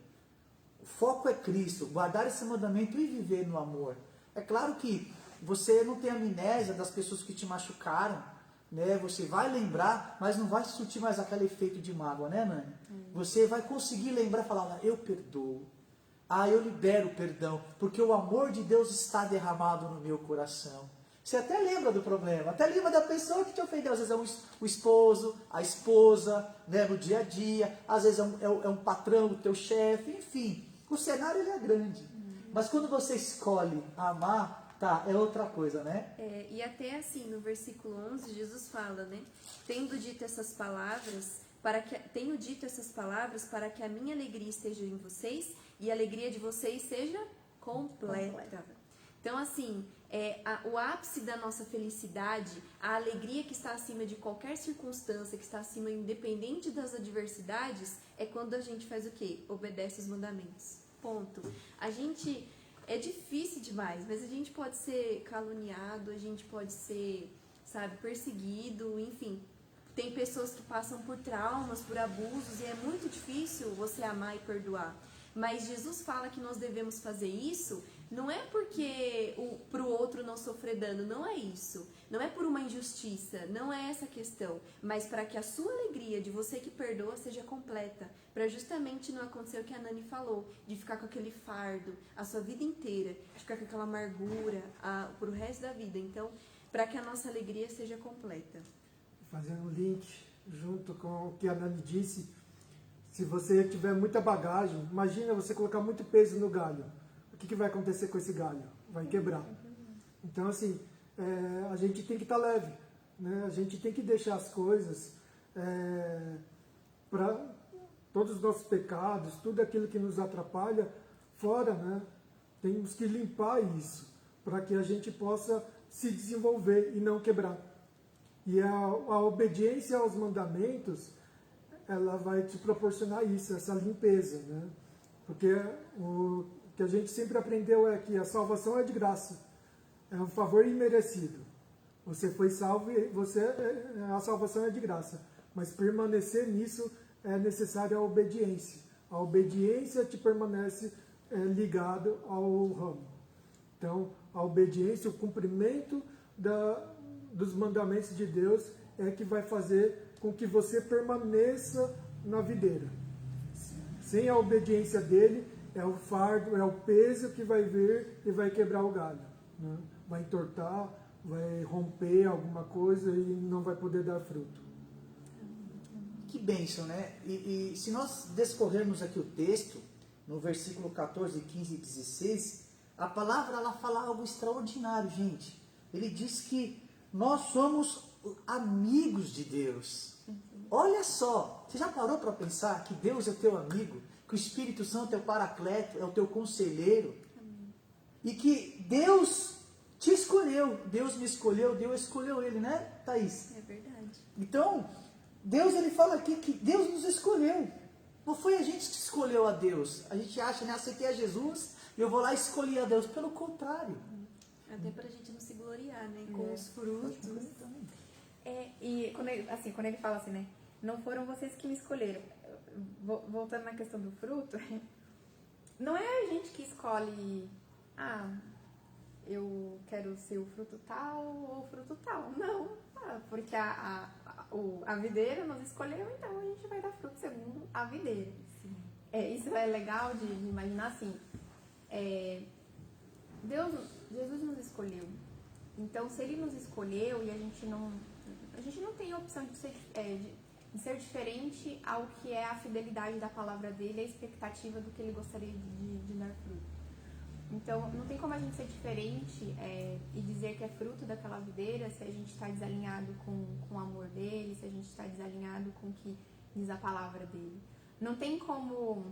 O foco é Cristo, guardar esse mandamento e viver no amor. É claro que você não tem amnésia das pessoas que te machucaram, né? Você vai lembrar, mas não vai surtir mais aquele efeito de mágoa, né, Nani? Você vai conseguir lembrar e falar, eu perdoo. Eu libero o perdão, porque o amor de Deus está derramado no meu coração. Você até lembra do problema, até lembra da pessoa que te ofendeu. Às vezes é o esposo, a esposa, né, no dia a dia. Às vezes é um patrão, o teu chefe, enfim. O cenário ele é grande. Mas quando você escolhe amar, é outra coisa, né? E até assim, no versículo 11, Jesus fala, né? Tenho dito essas palavras para que a minha alegria esteja em vocês e a alegria de vocês seja completa. Então, assim, o ápice da nossa felicidade, a alegria que está acima de qualquer circunstância, que está acima, independente das adversidades, é quando a gente faz o quê? Obedece os mandamentos. Ponto. É difícil demais, mas a gente pode ser caluniado, a gente pode ser, perseguido, enfim. Tem pessoas que passam por traumas, por abusos, e é muito difícil você amar e perdoar. Mas Jesus fala que nós devemos fazer isso, não é porque para o outro não sofrer dano, não é isso. Não é por uma injustiça, não é essa a questão. Mas para que a sua alegria de você que perdoa seja completa. Para justamente não acontecer o que a Nani falou, de ficar com aquele fardo a sua vida inteira, de ficar com aquela amargura pro resto da vida. Então, para que a nossa alegria seja completa. Fazendo um link junto com o que a Nani disse, se você tiver muita bagagem, imagina você colocar muito peso no galho. O que vai acontecer com esse galho? Vai quebrar. Então, assim, a gente tem que estar leve, né? A gente tem que deixar as coisas para todos os nossos pecados, tudo aquilo que nos atrapalha, fora, né? Temos que limpar isso, para que a gente possa se desenvolver e não quebrar. E a obediência aos mandamentos, ela vai te proporcionar isso, essa limpeza, né? Porque o que a gente sempre aprendeu é que a salvação é de graça, é um favor imerecido. Você foi salvo e a salvação é de graça, mas permanecer nisso é necessária a obediência. A obediência te permanece ligado ao ramo. Então, a obediência, o cumprimento dos mandamentos de Deus é que vai fazer com que você permaneça na videira. Sem a obediência dele, é o fardo, é o peso que vai vir e vai quebrar o galho, né? Vai entortar, vai romper alguma coisa e não vai poder dar fruto. Que bênção, né? E se nós descorrermos aqui o texto, no versículo 14, 15 e 16, a palavra ela fala algo extraordinário, gente. Ele diz que nós somos amigos de Deus. Olha só, você já parou para pensar que Deus é teu amigo, que o Espírito Santo é o paracleto, é o teu conselheiro, e que Deus te escolheu, Deus me escolheu, Deus escolheu ele, né, Thaís? É verdade. Então, Deus ele fala aqui que Deus nos escolheu. Não foi a gente que escolheu a Deus. A gente acha, né, aceitei a Jesus e eu vou lá e escolhi a Deus. Pelo contrário. Até pra gente não se gloriar, né? Com os frutos. E quando ele fala assim, né? Não foram vocês que me escolheram. Voltando na questão do fruto, não é a gente que escolhe, eu quero ser o fruto tal ou o fruto tal. Não, porque a videira nos escolheu, então a gente vai dar fruto segundo a videira. Isso é legal de imaginar assim. Jesus nos escolheu. Então, se ele nos escolheu e a gente não tem a opção de ser diferente ao que é a fidelidade da palavra dele, a expectativa do que ele gostaria de dar fruto. Então, não tem como a gente ser diferente e dizer que é fruto daquela videira se a gente está desalinhado com o amor dele, se a gente está desalinhado com o que diz a palavra dele. Não tem como,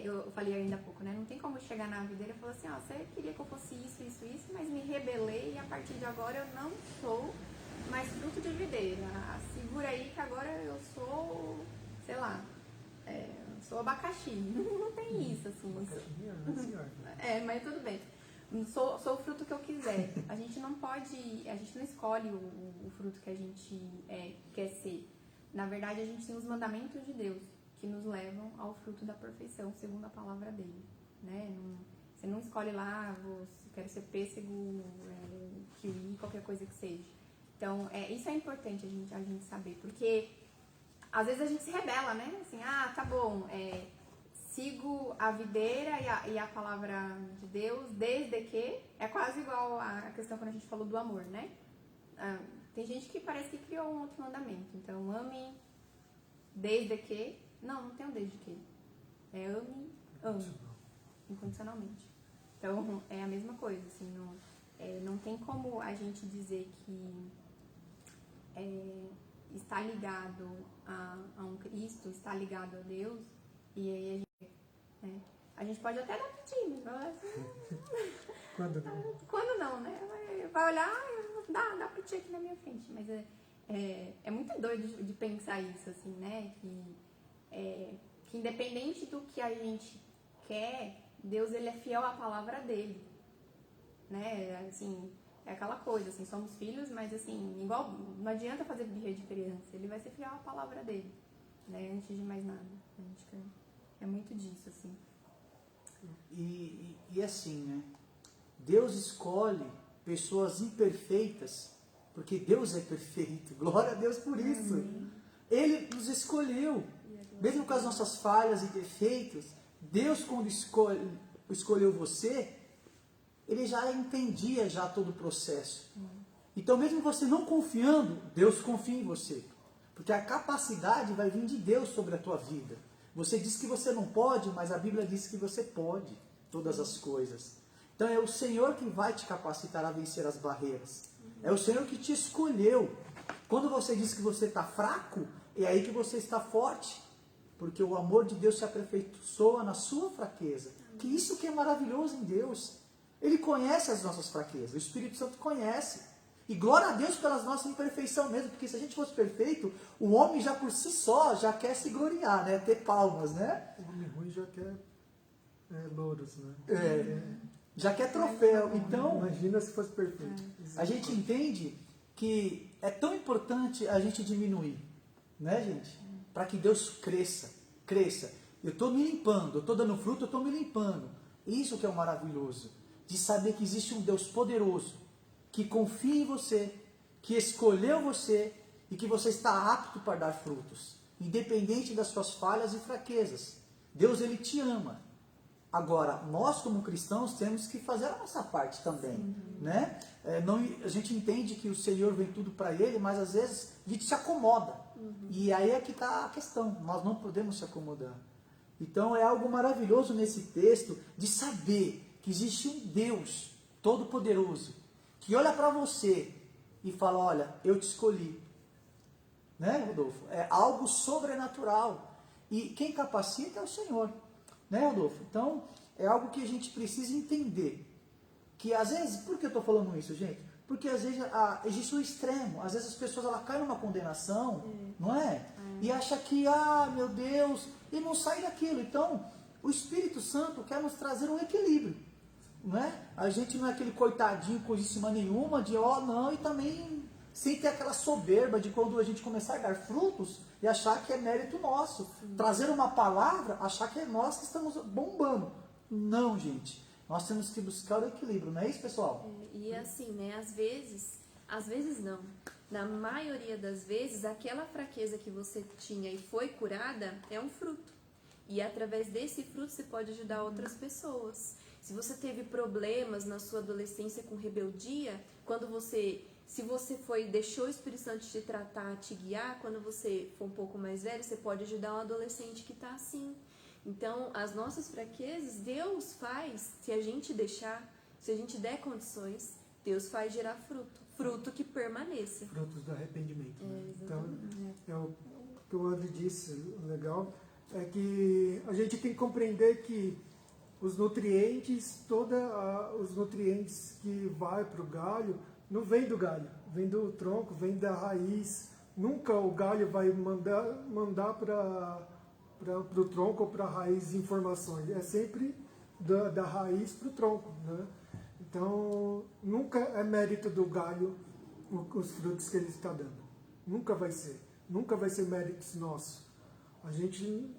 eu falei ainda há pouco, né? Não tem como chegar na videira e falar assim, você queria que eu fosse isso, mas me rebelei e a partir de agora eu não sou mais fruto de videira. Segura aí que agora eu sou, sei lá, sou abacaxi. Não tem isso, assim. Mas tudo bem. sou o fruto que eu quiser. A gente não escolhe o fruto que a gente quer ser. Na verdade, a gente tem os mandamentos de Deus que nos levam ao fruto da perfeição, segundo a palavra dele, né? Você não escolhe lá, quero ser pêssego, kiwi, qualquer coisa que seja. Então, isso é importante a gente saber, porque às vezes a gente se rebela, né? Assim, tá bom, sigo a videira e a palavra de Deus, desde que... É quase igual a questão quando a gente falou do amor, né? Tem gente que parece que criou um outro mandamento. Então, ame desde que... Não tem um desde que. Ame incondicionalmente. Então, é a mesma coisa, assim, não tem como a gente dizer que está ligado a um Cristo, está ligado a Deus, e aí a gente pode até dar pedido, Quando não? Quando não, né? Vai olhar, dá piti aqui na minha frente, mas é muito doido de pensar isso, assim, né? Que independente do que a gente quer, Deus, ele é fiel à palavra dele, né? Assim, é aquela coisa, assim, somos filhos, mas assim, igual, não adianta fazer birra de criança, ele vai ser fiel à palavra dele, né? Antes de mais nada. É muito disso, assim. E assim, né? Deus escolhe pessoas imperfeitas, porque Deus é perfeito. Glória a Deus por isso. Ele nos escolheu. Mesmo com as nossas falhas e defeitos, Deus, quando escolheu você, ele já entendia já todo o processo. Então, mesmo você não confiando, Deus confia em você. Porque a capacidade vai vir de Deus sobre a tua vida. Você diz que você não pode, mas a Bíblia diz que você pode todas as coisas. Então, é o Senhor que vai te capacitar a vencer as barreiras. É o Senhor que te escolheu. Quando você diz que você está fraco, é aí que você está forte. Porque o amor de Deus se aperfeiçoa na sua fraqueza. Que isso que é maravilhoso em Deus. Ele conhece as nossas fraquezas. O Espírito Santo conhece. E glória a Deus pelas nossas imperfeições mesmo. Porque se a gente fosse perfeito, o homem já por si só já quer se gloriar, né? Ter palmas, né? O homem ruim já quer louros, né? Já quer troféu. Então, imagina se fosse perfeito. a gente entende que é tão importante a gente diminuir, né, gente? Para que Deus cresça. Eu estou me limpando, eu estou dando fruto, eu estou me limpando. Isso que é o maravilhoso. De saber que existe um Deus poderoso, que confia em você, que escolheu você e que você está apto para dar frutos. Independente das suas falhas e fraquezas. Deus, ele te ama. Agora, nós como cristãos temos que fazer a nossa parte também, né? A gente entende que o Senhor vem tudo para Ele, mas às vezes a gente se acomoda. E aí é que está a questão, nós não podemos se acomodar. Então é algo maravilhoso nesse texto de saber que existe um Deus todo-poderoso que olha para você e fala, olha, eu te escolhi. Né, Rodolfo? É algo sobrenatural. E quem capacita é o Senhor. Né, Rodolfo? Então, é algo que a gente precisa entender. Que às vezes, por que eu estou falando isso, gente? Porque às vezes existe o extremo. Às vezes as pessoas caem numa condenação, não é? E acha que, meu Deus, e não sai daquilo. Então, o Espírito Santo quer nos trazer um equilíbrio. Não é? A gente não é aquele coitadinho, coisíssima nenhuma, de não, e também sem ter aquela soberba de quando a gente começar a dar frutos e achar que é mérito nosso. Trazer uma palavra, achar que é nós que estamos bombando. Não, gente. Nós temos que buscar o equilíbrio, não é isso, pessoal? E assim, né, às vezes não. Na maioria das vezes, aquela fraqueza que você tinha e foi curada é um fruto. E através desse fruto você pode ajudar outras pessoas. Se você teve problemas na sua adolescência com rebeldia, se você deixou o Espírito Santo te tratar, te guiar, quando você for um pouco mais velho, você pode ajudar um adolescente que está assim. Então, as nossas fraquezas, Deus faz, se a gente deixar, se a gente der condições, Deus faz gerar fruto que permaneça. Frutos do arrependimento. Então, o que o André disse, legal, é que a gente tem que compreender que os nutrientes, os nutrientes que vai para o galho, não vem do galho, vem do tronco, vem da raiz. Nunca o galho vai mandar para o tronco ou para a raiz informações. É sempre da raiz para o tronco, né? Então, nunca é mérito do galho os frutos que ele está dando. Nunca vai ser. Nunca vai ser méritos nossos. A gente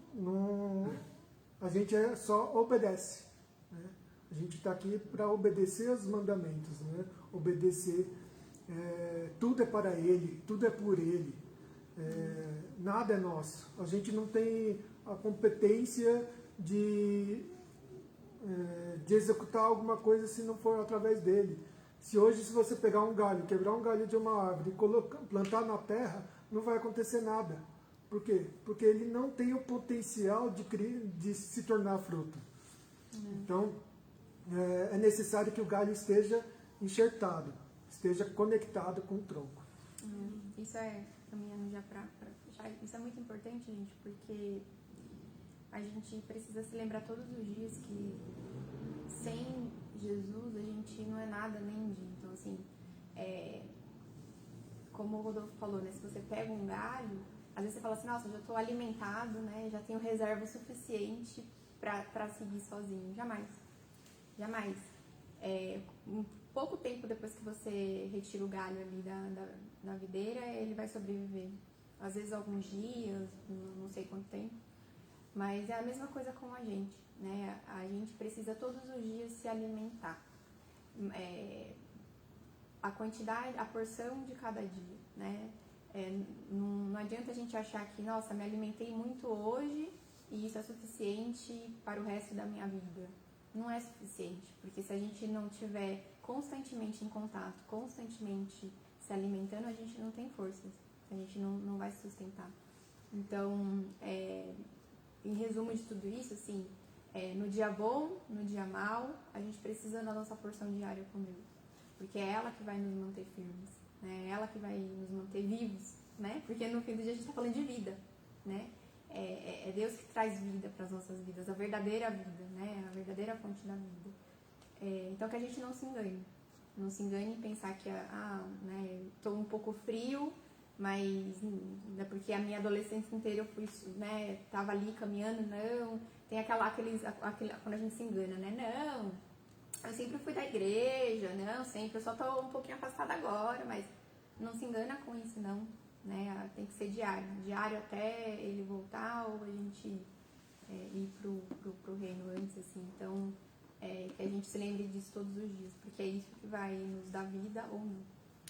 só obedece. Né? A gente está aqui para obedecer aos mandamentos, né? Obedecer. Tudo é para Ele, tudo é por Ele. Nada é nosso. A gente não tem a competência de executar alguma coisa se não for através dele. Se hoje, se você pegar um galho, quebrar um galho de uma árvore e plantar na terra, não vai acontecer nada. Por quê? Porque ele não tem o potencial de se tornar fruto. Então, é necessário que o galho esteja enxertado, esteja conectado com o tronco. Isso caminhando já para fechar, isso é muito importante, gente, porque a gente precisa se lembrar todos os dias que sem Jesus a gente não é nada nem ninguém. Então, assim, como o Rodolfo falou, né? Se você pega um galho, às vezes você fala assim, nossa, eu já estou alimentado, né? Já tenho reserva suficiente para seguir sozinho. Jamais. Jamais. Um pouco tempo depois que você retira o galho ali da videira, ele vai sobreviver. Às vezes alguns dias, não sei quanto tempo. Mas é a mesma coisa com a gente, né? A gente precisa todos os dias se alimentar. A quantidade, a porção de cada dia, né? Não adianta a gente achar que, nossa, me alimentei muito hoje e isso é suficiente para o resto da minha vida. Não é suficiente, porque se a gente não estiver constantemente em contato, constantemente se alimentando, a gente não tem forças, a gente não vai se sustentar. Então, em resumo de tudo isso, assim, no dia bom, no dia mal, a gente precisa da nossa porção diária com Deus. Porque é ela que vai nos manter firmes, né? É ela que vai nos manter vivos, né? Porque no fim do dia a gente está falando de vida, né? É Deus que traz vida para as nossas vidas, a verdadeira vida, né? A verdadeira fonte da vida. Então que a gente não se engane. Não se engane em pensar que, né, estou um pouco frio, mas é porque a minha adolescência inteira eu fui, né, tava ali caminhando, não. Tem quando a gente se engana, né? Não, eu sempre fui da igreja, não, sempre, eu só tô um pouquinho afastada agora, mas não se engana com isso, não, né? Tem que ser diário até ele voltar ou a gente ir pro reino antes, assim. Então, que a gente se lembre disso todos os dias, porque é isso que vai nos dar vida ou não.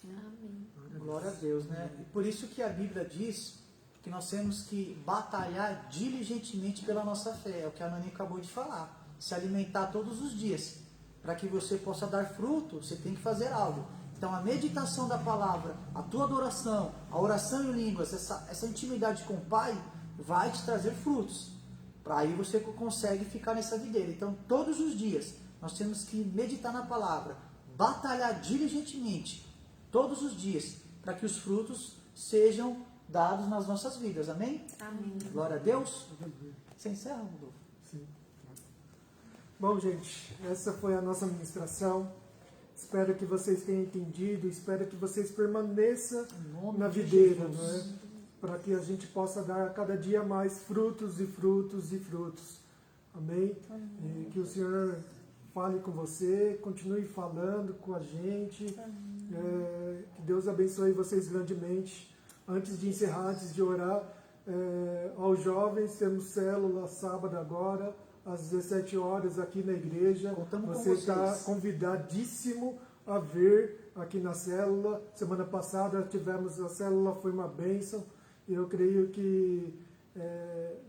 Né? Amém. Glória a Deus, né? E por isso que a Bíblia diz que nós temos que batalhar diligentemente pela nossa fé. É o que a Nani acabou de falar. Se alimentar todos os dias. Para que você possa dar fruto, você tem que fazer algo. Então a meditação da palavra, a tua adoração, a oração em línguas, essa intimidade com o Pai vai te trazer frutos. Para aí você consegue ficar nessa videira. Então todos os dias nós temos que meditar na palavra, batalhar diligentemente, todos os dias, para que os frutos sejam dados nas nossas vidas. Amém? Amém. Glória a Deus. Você encerra, Rodolfo? Sim. Bom, gente, essa foi a nossa ministração. Espero que vocês tenham entendido, espero que vocês permaneçam na videira, não é? Para que a gente possa dar cada dia mais frutos e frutos e frutos. Amém? E que o Senhor fale com você, continue falando com a gente. Que Deus abençoe vocês grandemente. Antes de encerrar, antes de orar, aos jovens, temos célula sábado agora, às 17 horas aqui na igreja. Você está convidadíssimo a vir aqui na célula. Semana passada tivemos a célula, foi uma bênção. E eu creio que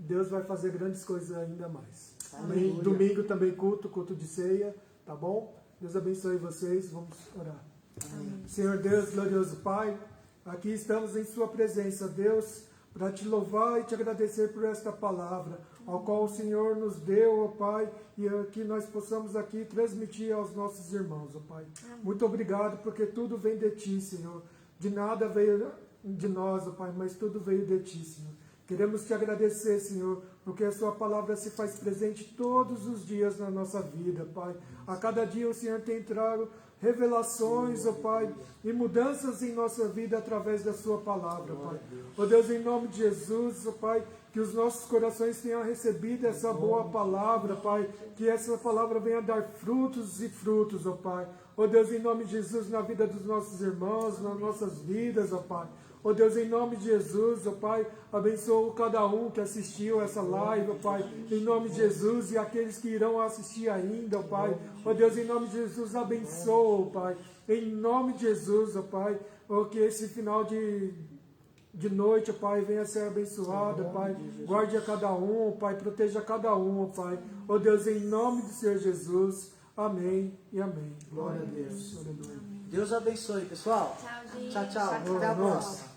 Deus vai fazer grandes coisas ainda mais. Amém. Domingo também culto de ceia, tá bom? Deus abençoe vocês, vamos orar. Amém. Senhor Deus, glorioso Pai, aqui estamos em Sua presença, Deus, para te louvar e te agradecer por esta palavra, ao qual o Senhor nos deu, ó Pai, e que nós possamos aqui transmitir aos nossos irmãos, ó Pai. Muito obrigado, porque tudo vem de Ti, Senhor. De nada veio de nós, ó Pai, mas tudo veio de Ti, Senhor. Queremos te agradecer, Senhor, porque a Sua palavra se faz presente todos os dias na nossa vida, Pai. A cada dia o Senhor tem trago revelações, ó Pai, e mudanças em nossa vida através da Sua palavra, Pai. Ó Deus, em nome de Jesus, ó Pai, que os nossos corações tenham recebido essa boa palavra, Pai, que essa palavra venha dar frutos e frutos, ó Pai. Ó Deus, em nome de Jesus, na vida dos nossos irmãos, nas nossas vidas, ó Pai. Ó Deus, em nome de Jesus, ó Pai, abençoa cada um que assistiu essa live, ó Pai, em nome de Jesus, e aqueles que irão assistir ainda, ó Pai. Ó Deus, em nome de Jesus, abençoa, ó Pai, em nome de Jesus, ó Pai, ó, que esse final de noite, ó Pai, venha ser abençoado, ó Pai, guarde a cada um, ó Pai, proteja cada um, ó Pai. Ó Deus, em nome do Senhor Jesus, amém e amém. Glória a Deus. Aleluia. Deus abençoe, pessoal. Tchau, gente. Tchau, tchau. Até a Boa noite. próxima.